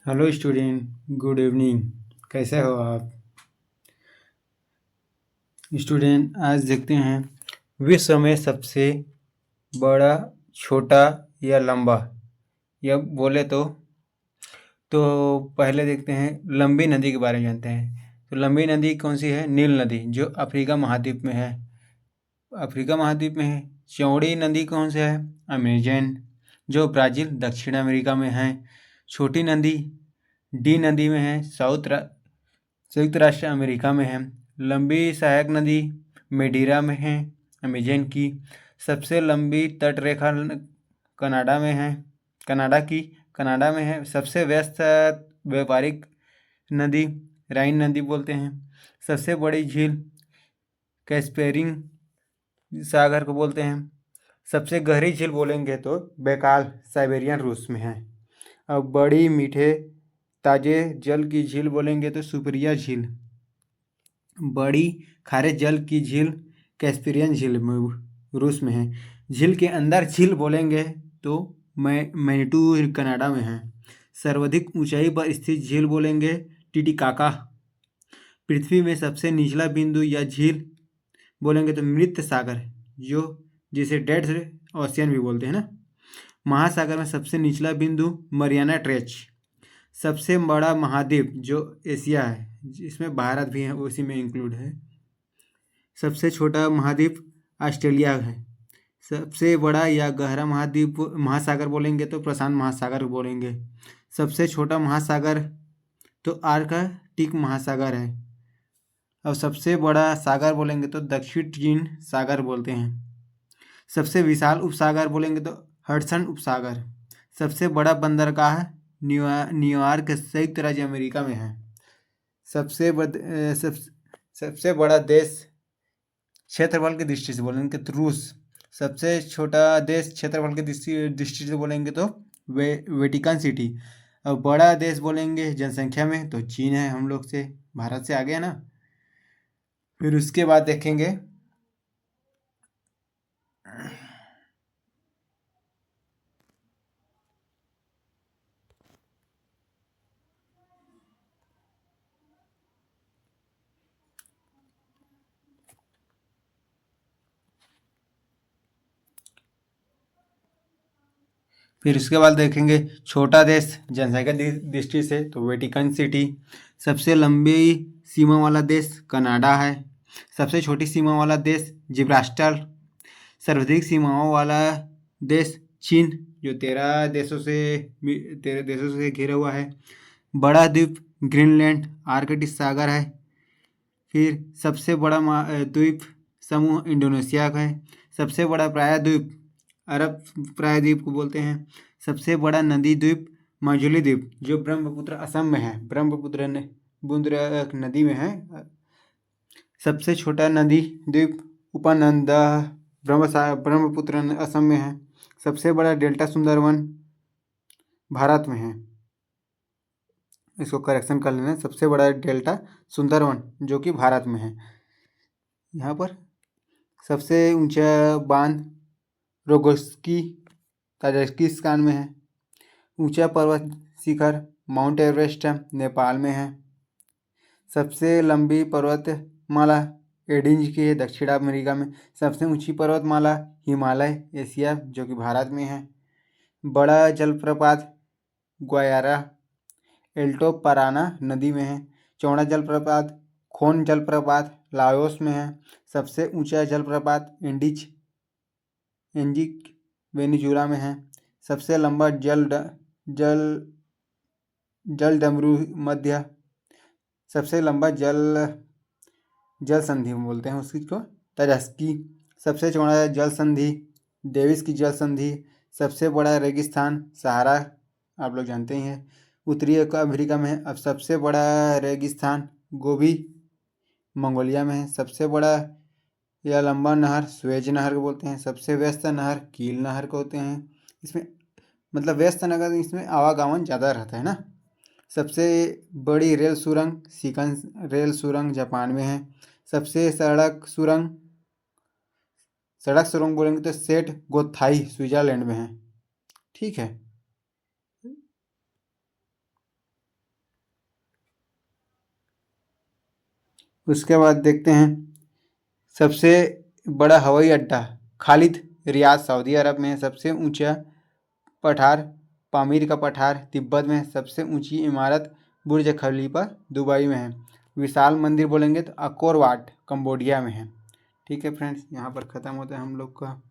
Hello student, good evening. कैसे हो आप स्टूडेंट? आज देखते हैं विश्व में सबसे बड़ा, छोटा या लंबा, यह बोले तो पहले देखते हैं लंबी नदी के बारे में जानते हैं। तो लंबी नदी कौन सी है? नील नदी, जो अफ्रीका महाद्वीप में है। चौड़ी नदी कौन सी है? अमेजन, जो ब्राज़ील दक्षिण अमेरिका में है। छोटी नदी डी नदी में है, संयुक्त राष्ट्र अमेरिका में है। लंबी सहायक नदी मेडीरा में है, अमेजन की। सबसे लंबी तटरेखा कनाडा में है, कनाडा में है। सबसे व्यस्त व्यापारिक नदी राइन नदी बोलते हैं। सबसे बड़ी झील कैस्पेरियन सागर को बोलते हैं। सबसे गहरी झील बोलेंगे तो बैकाल साइबेरियन रूस में है। अब बड़ी मीठे ताजे जल की झील बोलेंगे तो सुपरिया झील। बड़ी खारे जल की झील कैस्पियन झील में रूस में है। झील के अंदर झील बोलेंगे तो मैनिटू कनाडा में है। सर्वाधिक ऊंचाई पर स्थित झील बोलेंगे टिटिकाका। पृथ्वी में सबसे निचला बिंदु या झील बोलेंगे तो मृत सागर, जो जिसे डेड ओशियन भी बोलते हैं ना। महासागर में सबसे निचला बिंदु मरियाना ट्रेंच। सबसे बड़ा महाद्वीप जो एशिया है, जिसमें भारत भी है, उसी में इंक्लूड है। सबसे छोटा महाद्वीप ऑस्ट्रेलिया है। सबसे बड़ा या गहरा महासागर बोलेंगे तो प्रशांत महासागर बोलेंगे। सबसे छोटा महासागर तो आर्कटिक महासागर है। और सबसे बड़ा सागर बोलेंगे तो दक्षिण चीन सागर बोलते हैं। सबसे विशाल उपसागर बोलेंगे तो हडसन उपसागर। सबसे बड़ा बंदरगाह न्यूयॉर्क संयुक्त राज्य अमेरिका में है। सबसे बड़ा देश क्षेत्रफल की दृष्टि से बोलेंगे तो रूस। सबसे छोटा देश क्षेत्रफल की दृष्टि से बोलेंगे तो वेटिकन सिटी। और बड़ा देश बोलेंगे जनसंख्या में तो चीन है, हम लोग से, भारत से आगे है ना। फिर उसके बाद देखेंगे छोटा देश जनसंख्या दृष्टि से तो वेटिकन सिटी। सबसे लंबी सीमा वाला देश कनाडा है। सबसे छोटी सीमा वाला देश जिब्राल्टर। सर्वाधिक सीमाओं वाला देश चीन, जो 13 देशों से घिरा हुआ है। बड़ा द्वीप ग्रीनलैंड आर्कटिक सागर है। फिर सबसे बड़ा द्वीप समूह इंडोनेशिया का है। सबसे बड़ा प्रायद्वीप अरब प्रायद्वीप को बोलते हैं। सबसे बड़ा नदी द्वीप माजुली द्वीप, जो ब्रह्मपुत्र असम में है, ब्रह्मपुत्र नदी में है। सबसे छोटा नदी द्वीप उपनंदा ब्रह्मपुत्र असम में है। सबसे बड़ा डेल्टा सुंदरवन भारत में है। इसको करेक्शन कर लेना, सबसे बड़ा डेल्टा सुंदरवन जो कि भारत में है। यहाँ पर सबसे ऊंचा बांध रोगोस्की ताजिकिस्तान में है। ऊंचा पर्वत शिखर माउंट एवरेस्ट नेपाल में है। सबसे लंबी पर्वतमाला एडिज की है, दक्षिण अमेरिका में। सबसे ऊंची पर्वतमाला हिमालय एशिया, जो कि भारत में है। बड़ा जलप्रपात ग्वायारा एल्टो पराना नदी में है। चौड़ा जलप्रपात खोन जलप्रपात लाओस में है। सबसे ऊंचा जलप्रपात एंजिक वेनेजुला में है। सबसे लंबा जल डमरू मध्य। सबसे लंबा जल संधि बोलते हैं उसको तजास्की। सबसे चौड़ा जल संधि डेविस की जल संधि। सबसे बड़ा रेगिस्तान सहारा, आप लोग जानते ही हैं, उत्तरी अमेरिका में है। अब सबसे बड़ा रेगिस्तान गोबी मंगोलिया में है। सबसे बड़ा या लंबा नहर स्वेज नहर को बोलते हैं। सबसे व्यस्त नहर कील नहर को होते हैं। इसमें मतलब व्यस्त नगर, इसमें आवागमन ज़्यादा रहता है ना। सबसे बड़ी रेल सुरंग सिकन रेल सुरंग जापान में है। सबसे सड़क सुरंग बोलेंगे तो सेट गोथाई स्विट्जरलैंड में है। ठीक है। उसके बाद देखते हैं सबसे बड़ा हवाई अड्डा खालिद रियाद सऊदी अरब में है। सबसे ऊंचा पठार पामीर का पठार तिब्बत में है। सबसे ऊंची इमारत बुर्ज खलीफा दुबई में है। विशाल मंदिर बोलेंगे तो अकोर वाट कंबोडिया में है। ठीक है फ्रेंड्स, यहाँ पर ख़त्म होता है हम लोग का